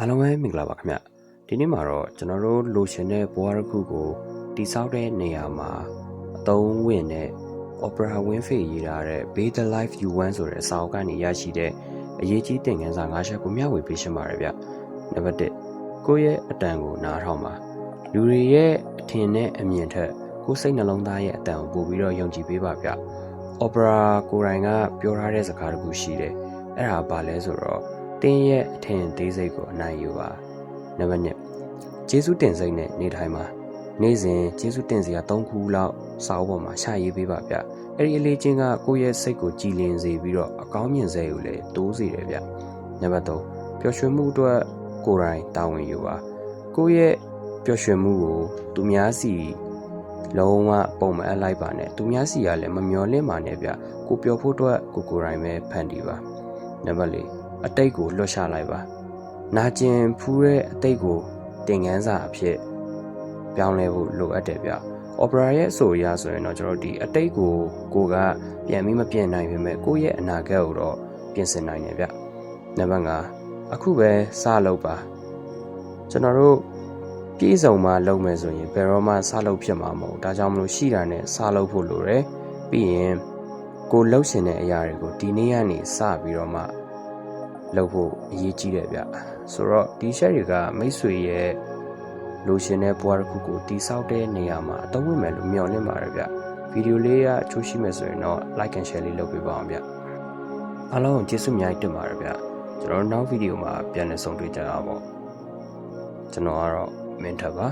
အားလုံးပဲမင်္ဂလာပါခင်ဗျဒီနေ့မှာတော့ကျွန်တော်တို့လိုချင်တဲ့ဘဝတစ်ခုကိုတိစောက်တဲ့နေရာမှာအသုံးဝင်တဲ့ Oprah Winfrey ရေးထားတဲ့ Be the Life You Want ဆိုတဲ့အစာအုပ်ကနေရရှိတဲ့အရေးကြီးသင်ခန်းစာ၅ချက်ကိုမျှဝေပေးရှင်းပါတယ်ဗျနံပါတ်1ကိုယ့်ရဲ့အတန်ကိုနားထောင်ပါလူတွေရဲ့အထင်နဲ့အမြင်ထက်ကိုယ်စိတ်နှလုံးသားရဲ့အတန်ကိုပို့ပြီးတော့ယုံကြည်ပေးပါဗျOprah ကိုယ်တိုင်ကပြောထားတဲ့စကားတစ်ခုရှိတယ်အဲ့ဒါဘာလဲဆိုတော့တင်းရဲ့အထင်သေးစိတ်ကိုအနိုင်ယူပါနံပါတ်2ကျေးဇူးတင်စိတ်နဲ့နေထိုင်ပါနေ့စဉ်ကျေးဇူးတင်စရာ3ခုလောက်စာအုပ်ပေါ်မှာရှာရေးပေးပါဗျအဲ့ဒီအလေးချင်းကကိုယ့်ရဲ့စိတ်ကိုကြည်လင်စေပြီးတော့အကောင်းမြင်စေကိုလည်းတိုးစေတယ်ဗျနံပါတ်3ပျော်ရွှင်မှုအတွက်ကိုယ်တိုင်တာဝန်ယူပါကိုယ့်ရဲ့ပျော်ရွှင်မှုကိုသူများစီလုံးဝပုံမအပ်လိုက်ပါနဲ့သူများစီကလည်းမမျောလင့်ပါနဲ့ဗျကိုပျော်ဖို့အတွက်ကိုယ်တိုင်ပဲဖန်တီးပါနံပါတ်4အတိတ်ကိုလွတ်ချလိုက်ပါနာကျင်ဖူးတဲ့အတိတ်ကိုတင်ငန်းစာအဖြစ်ပြောင်းလဲဖို့လိုအပ်တယ်ဗျOprah ရဲ့အဆိုအရဆိုရင်တော့ကျွန်တော်ဒီအတိတ်ကိုကပြန်ပြီးမပြင်နိုင်ပေမဲ့ကိုယ့်ရဲ့အနာဂတ်ကိုတော့ပြင်ဆင်နိုင်တယ်ဗျနံပါတ်5အခုပဲစလုပ်ပါကျွန်တော်တို့ပြေးစုံမှလုပ်မယ်ဆိုရင်ဘယ်တော့မှစလုပ်ဖြစ်မှာမဟုတ်ဒါကြောင့်မလို့ရှိတာနဲ့စလုပ်ဖို့လိုတယ်ပြီးရင်ကိုလှုပ်ရှင်တဲ့အရာတွေကိုဒီနေ့ကနေစပြီးတော့မှလုပ်ဖို့အရေးကြီးတယ်ဗျဆိုတော့ဒီ share တွေကမိတ်ဆွေရဲ့လိုချင်တဲ့ဘဝတစ်ခုကိုတိစောက်တဲ့နေရာမှာအသုံးဝင်မယ်လို့မျှော်လင့်ပါတယ်ဗျဗီဒီယိုလေးကအချိုးရှိမယ်ဆိုရင်တော့ like and share လေးလုပ်ပေးပါအောင်ဗျအားလုံးကျေးဇူးအများကြီးတင်ပါတယ်ဗျကျွန်တော်နောက်ဗီဒီယိုမှာပြန်လည်ဆုံတွေ့ကြတာပေါ့ကျွန်တော်ကတော့မင်းထပ်ပါ